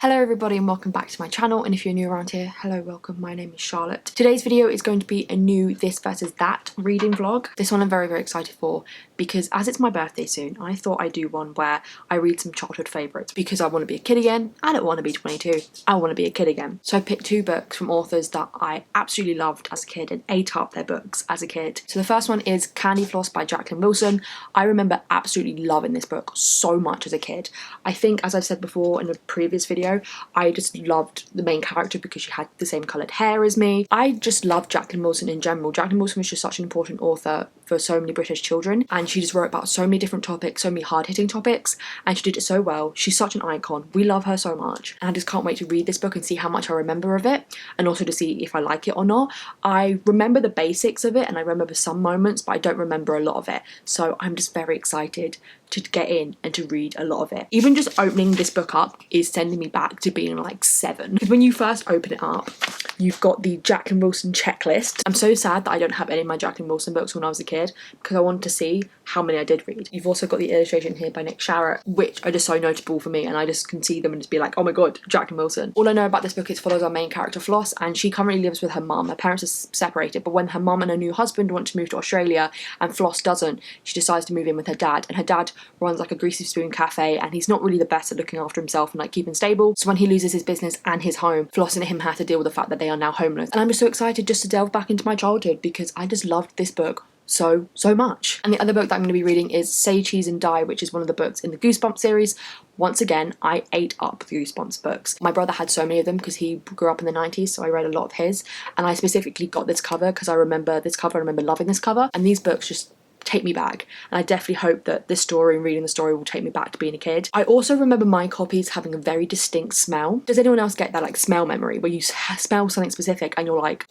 Hello everybody and welcome back to my channel, and if you're new around here, hello, welcome, my name is Charlotte. Today's video is going to be a new This versus That reading vlog. This one I'm very excited for because as it's my birthday soon, I thought I'd do one where I read some childhood favourites because I want to be a kid again. I don't want to be 22, I want to be a kid again. So I picked two books from authors that I absolutely loved as a kid and ate up their books as a kid. So the first one is Candy Floss by Jacqueline Wilson. I remember absolutely loving this book so much as a kid. I think, as I've said before in a previous video, I just loved the main character because she had the same coloured hair as me. I just loved Jacqueline Wilson in general. Jacqueline Wilson was just such an important author for so many British children, and she just wrote about so many different topics, so many hard-hitting topics, and she did it so well. She's such an icon. We love her so much, and I just can't wait to read this book and see how much I remember of it, and also to see if I like it or not. I remember the basics of it, and I remember some moments, but I don't remember a lot of it, so I'm just very excited to get in and to read a lot of it. Even just opening this book up is sending me back to being like 7. Because when you first open it up, you've got the Jacqueline Wilson checklist. I'm so sad that I don't have any of my Jacqueline Wilson books when I was a kid because I wanted to see how many I did read. You've also got the illustration here by Nick Sharratt, which are just so notable for me, and I just can see them and just be like, oh my god, Jacqueline Wilson. All I know about this book is follows our main character Floss, and she currently lives with her mum. Her parents are separated, but when her mum and her new husband want to move to Australia and Floss doesn't, she decides to move in with her dad, and her dad runs like a greasy spoon cafe, and he's not really the best at looking after himself and like keeping stable. So when he loses his business and his home, Floss and him have to deal with the fact that they are now homeless. And I'm just so excited just to delve back into my childhood because I just loved this book so much. And the other book that I'm going to be reading is Say Cheese and Die, which is one of the books in the Goosebumps series. Once again, I ate up the Goosebumps books. My brother had so many of them because he grew up in the 90s, so I read a lot of his, and I specifically got this cover because I remember this cover, I remember loving this cover, and these books just take me back, and I definitely hope that this story and reading the story will take me back to being a kid. I also remember my copies having a very distinct smell. Does anyone else get that like smell memory where you smell something specific and you're like,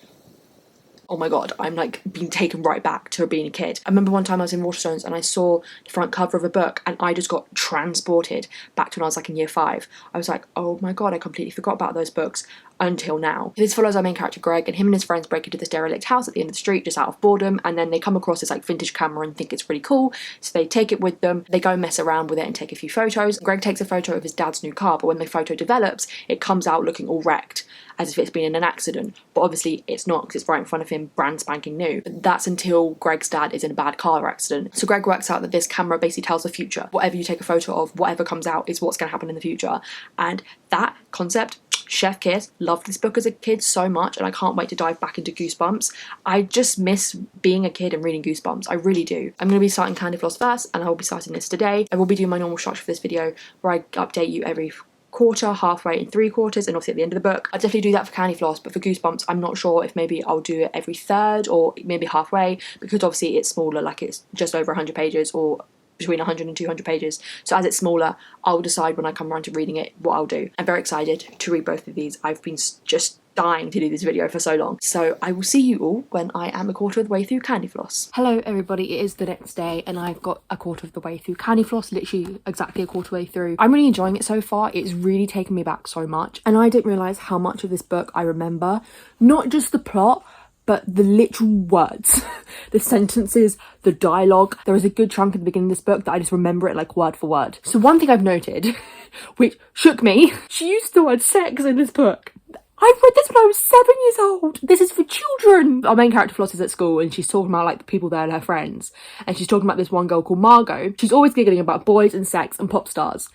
oh my god, I'm like being taken right back to being a kid. I remember one time I was in Waterstones and I saw the front cover of a book and I just got transported back to when I was like in year 5. I was like, oh my god, I completely forgot about those books until now. This follows our main character Greg, and him and his friends break into this derelict house at the end of the street just out of boredom, and then they come across this like vintage camera and think it's really cool, so they take it with them. They go mess around with it and take a few photos. Greg takes a photo of his dad's new car, but when the photo develops, it comes out looking all wrecked, as if it's been in an accident, but obviously it's not because it's right in front of him, brand spanking new. But that's until Greg's dad is in a bad car accident. So Greg works out that this camera basically tells the future. Whatever you take a photo of, whatever comes out is what's going to happen in the future. And that concept, chef kiss. Loved this book as a kid so much, and I can't wait to dive back into Goosebumps. I just miss being a kid and reading Goosebumps, I really do. I'm going to be starting Candy Floss first, and I will be starting this today. I will be doing my normal structure for this video where I update you every quarter, halfway, and 3/4, and obviously at the end of the book. I'll definitely do that for Candy Floss, but for Goosebumps I'm not sure if maybe I'll do it every third or maybe halfway, because obviously it's smaller, like it's just over 100 pages or between 100 and 200 pages. So as it's smaller, I'll decide when I come around to reading it what I'll do. I'm very excited to read both of these. I've been just dying to do this video for so long. So I will see you all when I am a quarter of the way through Candy Floss. Hello everybody, it is the next day and I've got a quarter of the way through Candy Floss, literally exactly a quarter way through. I'm really enjoying it so far. It's really taken me back so much, and I didn't realise how much of this book I remember. Not just the plot, but the literal words, the sentences, the dialogue. There is a good chunk at the beginning of this book that I just remember it like word for word. So one thing I've noted, which shook me, she used the word sex in this book. I read this when I was 7 years old. This is for children. Our main character Floss is at school and she's talking about like the people there and her friends. And she's talking about this one girl called Margot. She's always giggling about boys and sex and pop stars.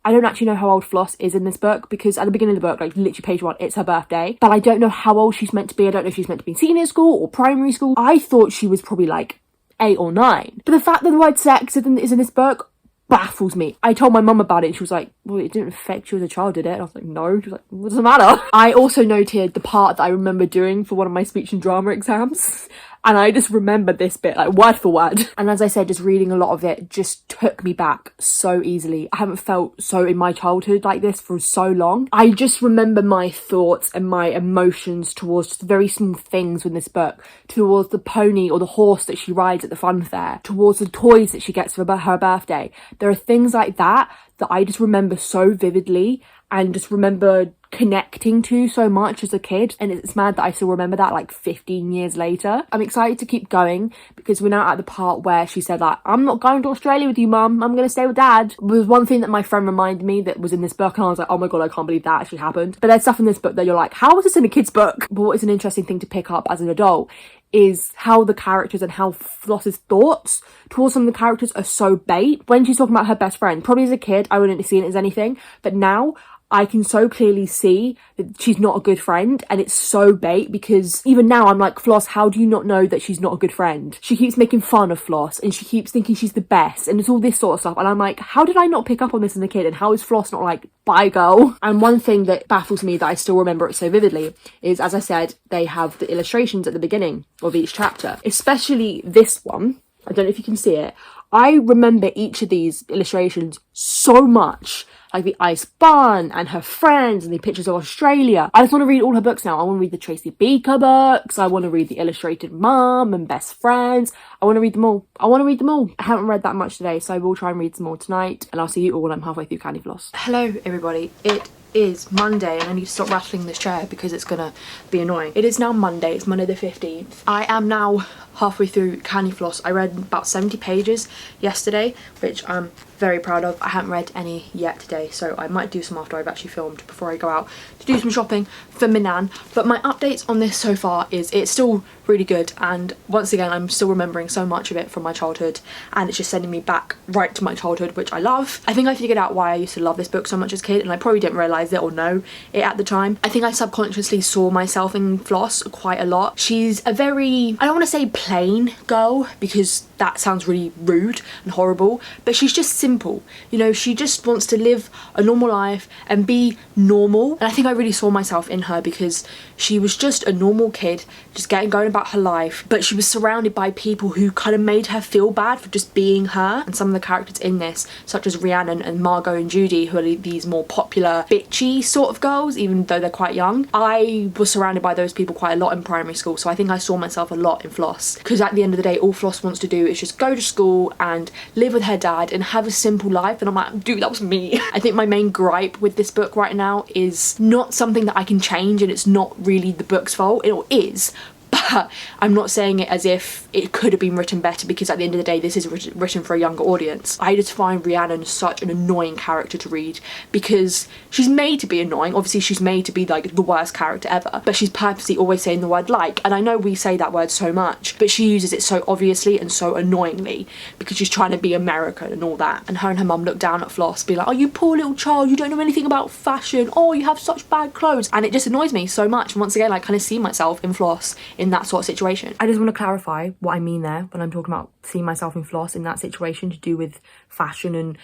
I don't actually know how old Floss is in this book because at the beginning of the book, like literally page 1, it's her birthday. But I don't know how old she's meant to be. I don't know if she's meant to be in senior school or primary school. I thought she was probably like 8 or 9. But the fact that the word sex is in this book baffles me. I told my mum about it and she was like, well, it didn't affect you as a child, did it? And I was like, no. She was like, what does it matter? I also noted the part that I remember doing for one of my speech and drama exams. And I just remember this bit, like word for word. And as I said, just reading a lot of it just took me back so easily. I haven't felt so in my childhood like this for so long. I just remember my thoughts and my emotions towards just very small things in this book. Towards the pony or the horse that she rides at the fun fair. Towards the toys that she gets for her birthday. There are things like that that I just remember so vividly. and just remember connecting to so much as a kid, and it's mad that I still remember that like 15 years later. I'm excited to keep going because we're now at the part where she said like, I'm not going to Australia with you, mum, I'm gonna stay with dad. It was one thing that my friend reminded me that was in this book, and I was like, oh my god, I can't believe that actually happened. But there's stuff in this book that you're like, how is this in a kid's book? But what is an interesting thing to pick up as an adult is how the characters and how Floss's thoughts towards some of the characters are so bait. When she's talking about her best friend, probably as a kid I wouldn't have seen it as anything, but now I can so clearly see that she's not a good friend, and it's so bait because even now I'm like, Floss, how do you not know that she's not a good friend? She keeps making fun of Floss and she keeps thinking she's the best, and it's all this sort of stuff, and I'm like, how did I not pick up on this as a kid, and how is Floss not like, bye girl? And one thing that baffles me that I still remember it so vividly is, as I said, they have the illustrations at the beginning of each chapter, especially this one. I don't know if you can see it. I remember each of these illustrations so much, like the ice bun and her friends and the pictures of Australia. I just want to read all her books now. I want to read the Tracy Beaker books. I want to read the Illustrated Mum and Best Friends. I want to read them all. I haven't read that much today, so I will try and read some more tonight, and I'll see you all when I'm halfway through Candy Floss. Hello everybody. It is Monday, and I need to stop rattling this chair because it's gonna be annoying. It is now Monday. It's Monday the 15th. I am now halfway through Candy Floss. I read about 70 pages yesterday, which I'm very proud of. I haven't read any yet today, so I might do some after I've actually filmed before I go out to do some shopping for my nan. But my updates on this so far is it's still really good, and once again I'm still remembering so much of it from my childhood, and it's just sending me back right to my childhood, which I love. I think I figured out why I used to love this book so much as a kid, and I probably didn't realise it or know it at the time. I think I subconsciously saw myself in Floss quite a lot. She's a very, I don't want to say plain girl because that sounds really rude and horrible, but she's just simple, you know. She just wants to live a normal life and be normal, and I think I really saw myself in her because she was just a normal kid, just going about her life, but she was surrounded by people who kind of made her feel bad for just being her. And some of the characters in this, such as Rhiannon and Margot and Judy, who are these more popular bitchy sort of girls, even though they're quite young, I was surrounded by those people quite a lot in primary school, so I think I saw myself a lot in Floss, because at the end of the day all Floss wants to do is just go to school and live with her dad and have a simple life, and I'm like, dude, that was me. I think my main gripe with this book right now is not something that I can change, and it's not really the book's fault. It is, but I'm not saying it as if it could have been written better, because at the end of the day this is written for a younger audience. I just find Rhiannon such an annoying character to read because she's made to be annoying. Obviously she's made to be like the worst character ever, but she's purposely always saying the word like, and I know we say that word so much, but she uses it so obviously and so annoyingly because she's trying to be American and all that. And her mum look down at Floss, be like, oh, you poor little child, you don't know anything about fashion, oh, you have such bad clothes, and it just annoys me so much. And once again I kind of see myself in Floss in that sort of situation. I just want to clarify what I mean there when I'm talking about seeing myself in Floss in that situation to do with fashion and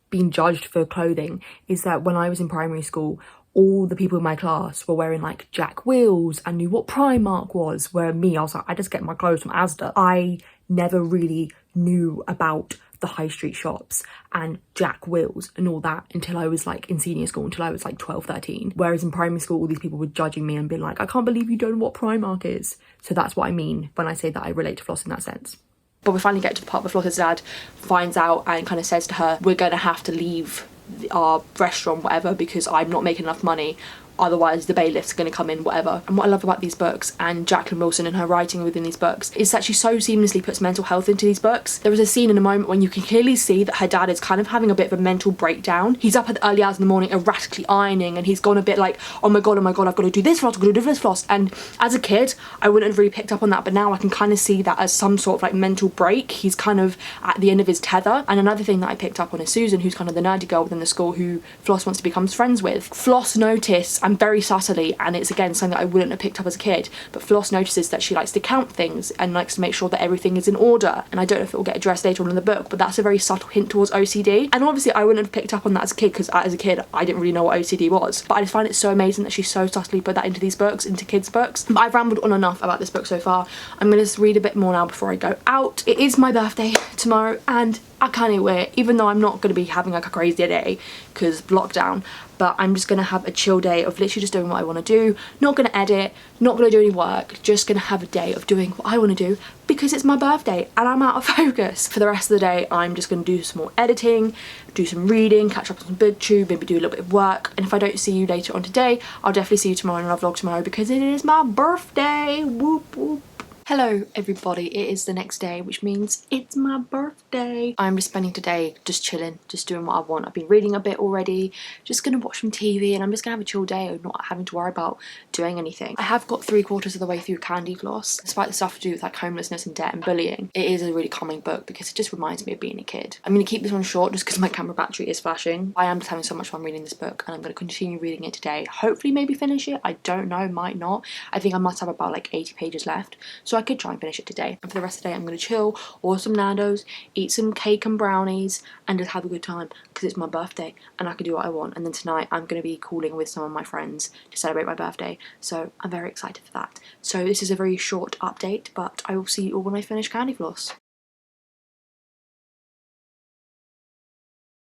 being judged for clothing, is that when I was in primary school, all the people in my class were wearing like Jack Wills and knew what Primark was, where me, I was like, I just get my clothes from Asda. I never really knew about the high street shops and Jack Wills and all that until I was like in senior school, until I was like 12, 13. Whereas in primary school, all these people were judging me and being like, I can't believe you don't know what Primark is. So that's what I mean when I say that I relate to Floss in that sense. But we finally get to the part where Floss's dad finds out and kind of says to her, we're going to have to leave our restaurant, whatever, because I'm not making enough money. Otherwise the bailiff's going to come in, whatever. And what I love about these books and Jacqueline Wilson and her writing within these books is that she so seamlessly puts mental health into these books. There is a scene in a moment when you can clearly see that her dad is kind of having a bit of a mental breakdown. He's up at the early hours in the morning erratically ironing, and he's gone a bit like, oh my god, I've got to do this Floss, I've got to do this Floss. And as a kid I wouldn't have really picked up on that, but now I can kind of see that as some sort of like mental break. He's kind of at the end of his tether. And another thing that I picked up on is Susan, who's kind of the nerdy girl within the school who Floss wants to become friends with. Floss noticed, and very subtly, and it's again something that I wouldn't have picked up as a kid, but Floss notices that she likes to count things and likes to make sure that everything is in order. And I don't know if it will get addressed later on in the book, but that's a very subtle hint towards OCD. And obviously I wouldn't have picked up on that as a kid, because as a kid I didn't really know what OCD was, but I just find it so amazing that she so subtly put that into these books, into kids' books. But I've rambled on enough about this book so far. I'm going to read a bit more now before I go out. It is my birthday tomorrow, and I can't wait, even though I'm not going to be having like a crazy day because lockdown, but I'm just going to have a chill day of literally just doing what I want to do, not going to edit, not going to do any work, just going to have a day of doing what I want to do because it's my birthday and I'm out of focus. For the rest of the day, I'm just going to do some more editing, do some reading, catch up on some booktube, maybe do a little bit of work, and if I don't see you later on today, I'll definitely see you tomorrow in another vlog tomorrow because it is my birthday. Whoop whoop. Hello everybody, it is the next day, which means it's my birthday. I'm just spending today just chilling, just doing what I want. I've been reading a bit already, just gonna watch some TV, and I'm just gonna have a chill day of not having to worry about doing anything. I have got 3/4 of the way through Candy Floss. Despite the stuff to do with like homelessness and debt and bullying, it is a really calming book because it just reminds me of being a kid. I'm gonna keep this one short just because my camera battery is flashing. I am just having so much fun reading this book and I'm gonna continue reading it today. Hopefully maybe finish it, I don't know, might not. I think I must have about like 80 pages left, so I could try and finish it today. And for the rest of the day, I'm going to chill, order some Nando's, eat some cake and brownies, and just have a good time because it's my birthday and I can do what I want. And then tonight, I'm going to be calling with some of my friends to celebrate my birthday. So I'm very excited for that. So this is a very short update, but I will see you all when I finish Candy Floss.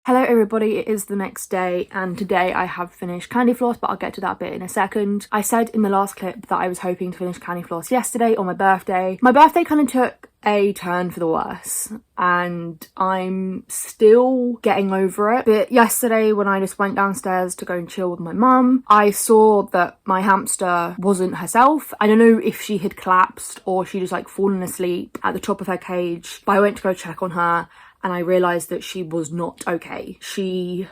Hello everybody, it is the next day and today I have finished Candy Floss, but I'll get to that bit in a second. I said in the last clip that I was hoping to finish Candy Floss yesterday on my birthday. My birthday kind of took a turn for the worse and I'm still getting over it. But yesterday when I just went downstairs to go and chill with my mum, I saw that my hamster wasn't herself. I don't know if she had collapsed or she just like fallen asleep at the top of her cage, but I went to go check on her and I realised that she was not okay. She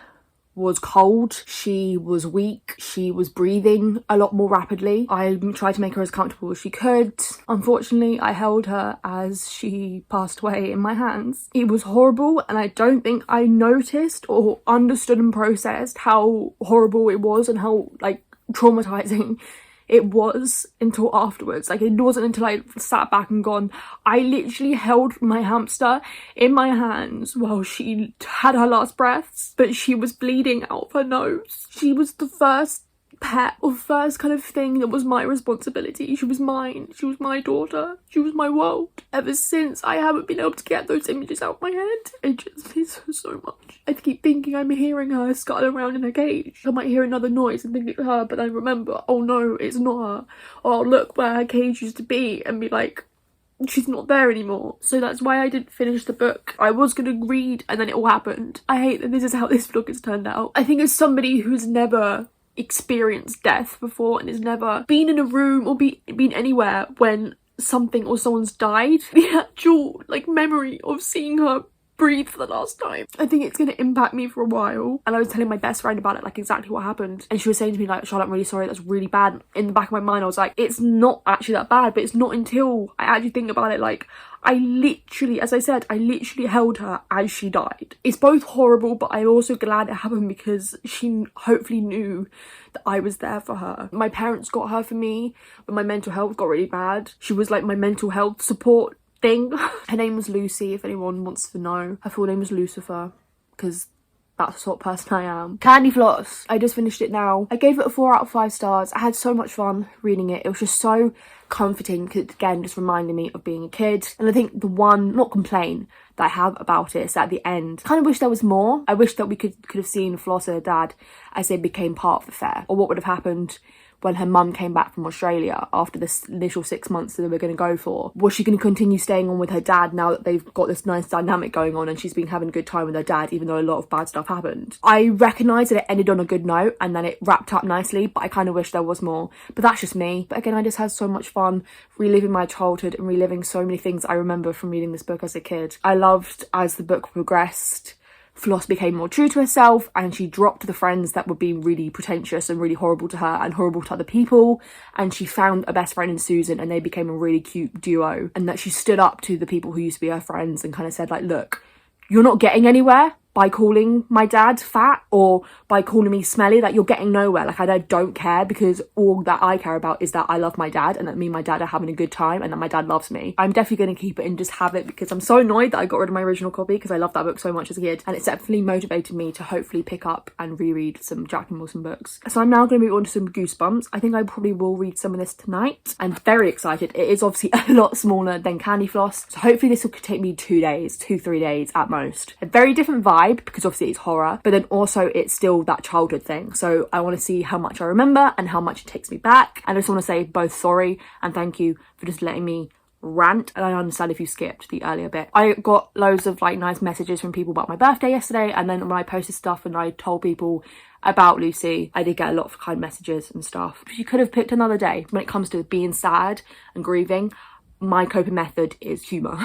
was cold, she was weak, she was breathing a lot more rapidly. I tried to make her as comfortable as she could. Unfortunately, I held her as she passed away in my hands. It was horrible and I don't think I noticed or understood and processed how horrible it was and how like traumatizing it was until afterwards. Like, it wasn't until I sat back and gone, I literally held my hamster in my hands while she had her last breaths, but she was bleeding out of her nose. She was the first pet or first kind of thing that was my responsibility. She was mine. She was my daughter. She was my world. Ever since, I haven't been able to get those images out of my head. It just means so much. I keep thinking I'm hearing her scuttling around in her cage. I might hear another noise and think it's her, but I remember, oh no, it's not her. Or I'll look where her cage used to be and be like, she's not there anymore. So that's why I didn't finish the book. I was gonna read and then it all happened. I hate that this is how this vlog has turned out. I think as somebody who's never experienced death before and has never been in a room or been anywhere when something or someone's died, the actual like memory of seeing her breathe for the last time, I think it's going to impact me for a while. And I was telling my best friend about it, like exactly what happened, and she was saying to me like, Charlotte, I'm really sorry, that's really bad. In the back of my mind I was like, it's not actually that bad, but it's not until I actually think about it. Like, I literally, as I said, I literally held her as she died. It's both horrible, but I'm also glad it happened because she hopefully knew that I was there for her. My parents got her for me when my mental health got really bad. She was like my mental health support thing. Her name was Lucy, if anyone wants to know. Her full name was Lucifer, because that's the sort of person I am. Candy Floss. I just finished it now. I gave it a 4 out of 5 stars. I had so much fun reading it. It was just so comforting because it again just reminded me of being a kid. And I think the one, not complaint, that I have about it is at the end, I kind of wish there was more. I wish that we could have seen Floss and her dad as they became part of the fair, or what would have happened when her mum came back from Australia after this initial 6 months that they were going to go for. Was she going to continue staying on with her dad now that they've got this nice dynamic going on and she's been having a good time with her dad, even though a lot of bad stuff happened? I recognise that it ended on a good note and then it wrapped up nicely, but I kind of wish there was more. But that's just me. But again, I just had so much fun reliving my childhood and reliving so many things I remember from reading this book as a kid. I loved, as the book progressed, Floss became more true to herself and she dropped the friends that were being really pretentious and really horrible to her and horrible to other people, and she found a best friend in Susan and they became a really cute duo, and that she stood up to the people who used to be her friends and kind of said like, look, you're not getting anywhere, by calling my dad fat or by calling me smelly. Like, you're getting nowhere. Like, I don't care, because all that I care about is that I love my dad and that me and my dad are having a good time and that my dad loves me. I'm definitely going to keep it and just have it, because I'm so annoyed that I got rid of my original copy, because I loved that book so much as a kid, and it's definitely motivated me to hopefully pick up and reread some Jacqueline books. So I'm now going to move on to some Goosebumps. I think I probably will read some of this tonight. I'm very excited. It is obviously a lot smaller than Candy Floss, so hopefully this will take me 2-3 days at most. A very different vibe, because obviously it's horror, but then also it's still that childhood thing. So I want to see how much I remember and how much it takes me back. And I just want to say both sorry and thank you for just letting me rant, and I understand if you skipped the earlier bit. I got loads of like nice messages from people about my birthday yesterday, and then when I posted stuff and I told people about Lucy, I did get a lot of kind messages and stuff. You could have picked another day. When it comes to being sad and grieving, my coping method is humour.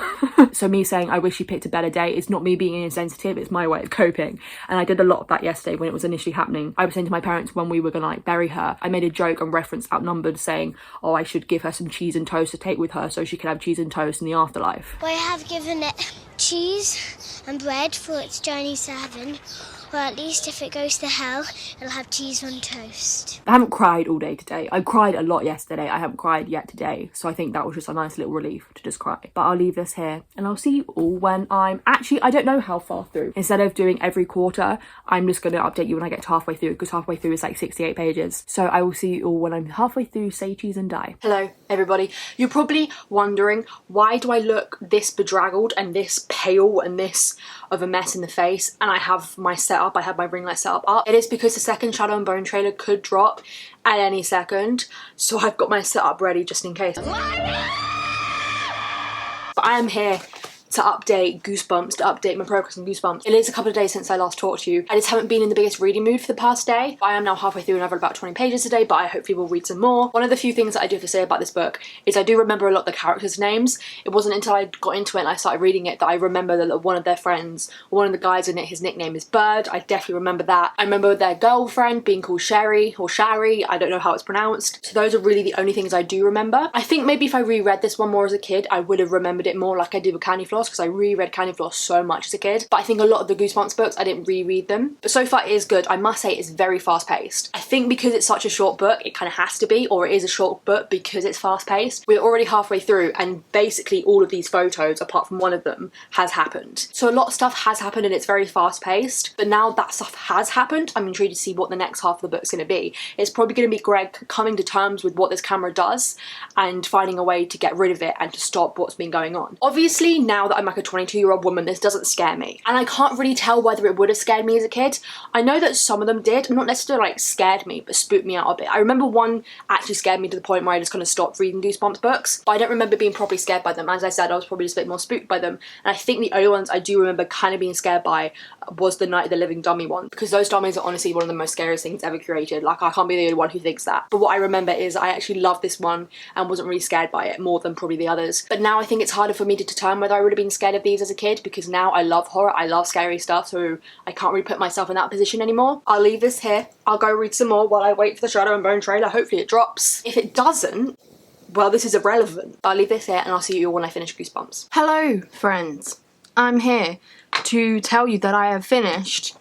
So me saying I wish you picked a better day is not me being insensitive, it's my way of coping. And I did a lot of that yesterday when it was initially happening. I was saying to my parents when we were gonna like bury her, I made a joke and reference Outnumbered, saying, oh, I should give her some cheese and toast to take with her so she could have cheese and toast in the afterlife. I have given it cheese and bread for its journey to heaven. Or at least if it goes to hell, it'll have cheese on toast. I haven't cried all day today. I cried a lot yesterday. I haven't cried yet today. So I think that was just a nice little relief to just cry. But I'll leave this here and I'll see you all when I'm actually, I don't know how far through. Instead of doing every quarter, I'm just going to update you when I get to halfway through, because halfway through is like 68 pages. So I will see you all when I'm halfway through Say Cheese and Die. Hello, everybody. You're probably wondering, why do I look this bedraggled and this pale and this of a mess in the face? And I have my setup. I had my ring light set up. It is because the second Shadow and Bone trailer could drop at any second, so I've got my setup ready just in case. But I am here to update Goosebumps, to update my progress on Goosebumps. It is a couple of days since I last talked to you. I just haven't been in the biggest reading mood for the past day. I am now halfway through and I've read about 20 pages today, but I hopefully will read some more. One of the few things that I do have to say about this book is I do remember a lot of the characters' names. It wasn't until I got into it and I started reading it that I remember that one of their friends, or one of the guys in it, his nickname is Bird. I definitely remember that. I remember their girlfriend being called Sherry or Shari. I don't know how it's pronounced. So those are really the only things I do remember. I think maybe if I reread this one more as a kid, I would have remembered it more like I did with Candy Floss, because I reread Candy Floss so much as a kid. But I think a lot of the Goosebumps books, I didn't reread them. But so far it is good. I must say it's very fast paced. I think because it's such a short book, it kind of has to be, or it is a short book because it's fast paced. We're already halfway through and basically all of these photos, apart from one of them, has happened. So a lot of stuff has happened and it's very fast paced. But now that stuff has happened, I'm intrigued to see what the next half of the book's going to be. It's probably going to be Greg coming to terms with what this camera does and finding a way to get rid of it and to stop what's been going on. Obviously, now that I'm like a 22-year-old woman, this doesn't scare me. And I can't really tell whether it would have scared me as a kid. I know that some of them did, not necessarily like scared me, but spooked me out a bit. I remember one actually scared me to the point where I just kind of stopped reading Goosebumps books, but I don't remember being properly scared by them. As I said, I was probably just a bit more spooked by them. And I think the only ones I do remember kind of being scared by was the Night of the Living Dummy one, because those dummies are honestly one of the most scariest things ever created. Like, I can't be the only one who thinks that. But what I remember is I actually loved this one and wasn't really scared by it more than probably the others. But now I think it's harder for me to determine whether I would have been scared of these as a kid, because now I love horror, I love scary stuff, so I can't really put myself in that position anymore. I'll leave this here. I'll go read some more while I wait for the Shadow and Bone trailer. Hopefully it drops. If it doesn't, well, this is irrelevant. I'll leave this here and I'll see you all when I finish Goosebumps. Hello, friends. I'm here to tell you that I have finished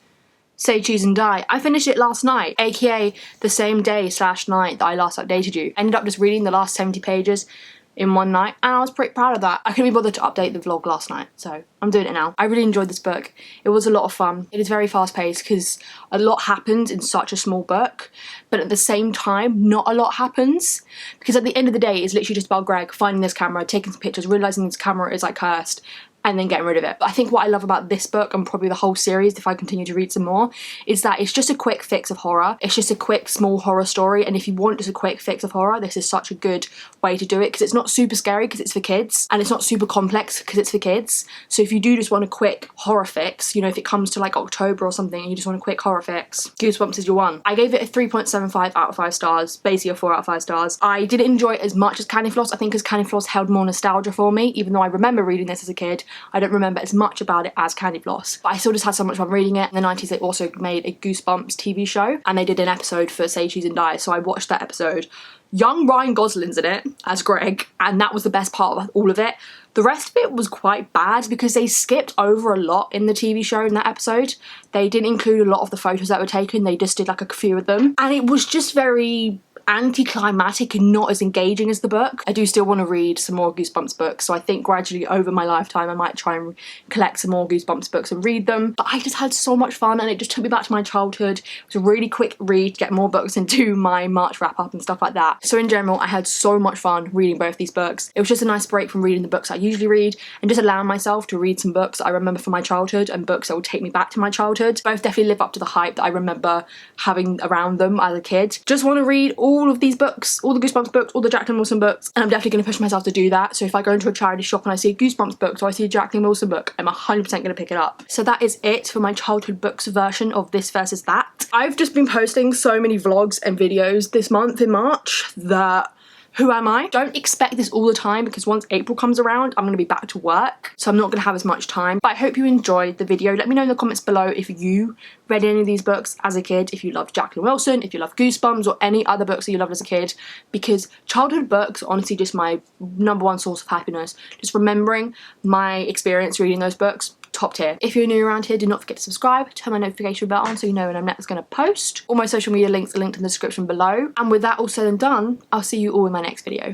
Say Cheese and Die. I finished it last night, aka the same day / night that I last updated you. I ended up just reading the last 70 pages in one night, and I was pretty proud of that. I couldn't be bothered to update the vlog last night, so I'm doing it now. I really enjoyed this book. It was a lot of fun. It is very fast paced because a lot happens in such a small book, but at the same time, not a lot happens, because at the end of the day, it's literally just about Greg finding this camera, taking some pictures, realising this camera is like cursed, and then getting rid of it. But I think what I love about this book, and probably the whole series if I continue to read some more, is that it's just a quick fix of horror. It's just a quick small horror story, and if you want just a quick fix of horror, this is such a good way to do it, because it's not super scary because it's for kids, and it's not super complex because it's for kids. So if you do just want a quick horror fix, you know, if it comes to like October or something and you just want a quick horror fix, Goosebumps is your one. I gave it a 3.75 out of 5 stars, basically a 4 out of 5 stars. I didn't enjoy it as much as Candy Floss, I think, because Candy Floss held more nostalgia for me, even though I remember reading this as a kid. I don't remember as much about it as Candy Floss, but I still just had so much fun reading it. In the 90s they also made a Goosebumps TV show, and they did an episode for Say Cheese and Die, so I watched that episode. Young Ryan Gosling's in it as Greg, and that was the best part of all of it. The rest of it was quite bad because they skipped over a lot in the TV show in that episode. They didn't include a lot of the photos that were taken, they just did like a few of them. And it was just very anticlimactic and not as engaging as the book. I do still want to read some more Goosebumps books, so I think gradually over my lifetime I might try and collect some more Goosebumps books and read them. But I just had so much fun and it just took me back to my childhood. It was a really quick read to get more books into my March wrap up and stuff like that. So in general, I had so much fun reading both these books. It was just a nice break from reading the books I usually read and just allowing myself to read some books that I remember from my childhood and books that will take me back to my childhood. Both definitely live up to the hype that I remember having around them as a kid. Just want to read all of these books, all the Goosebumps books, all the Jacqueline Wilson books, and I'm definitely going to push myself to do that. So if I go into a charity shop and I see a Goosebumps book or I see a Jacqueline Wilson book, I'm 100% going to pick it up. So that is it for my childhood books version of This Versus That. I've just been posting so many vlogs and videos this month in March that who am I? Don't expect this all the time because once April comes around, I'm going to be back to work, so I'm not going to have as much time. But I hope you enjoyed the video. Let me know in the comments below if you read any of these books as a kid, if you loved Jacqueline Wilson, if you love Goosebumps or any other books that you loved as a kid, because childhood books are honestly just my #1 source of happiness. Just remembering my experience reading those books, top tier. If you're new around here, do not forget to subscribe, turn my notification bell on so you know when I'm next going to post. All my social media links are linked in the description below. And with that all said and done, I'll see you all in my next video.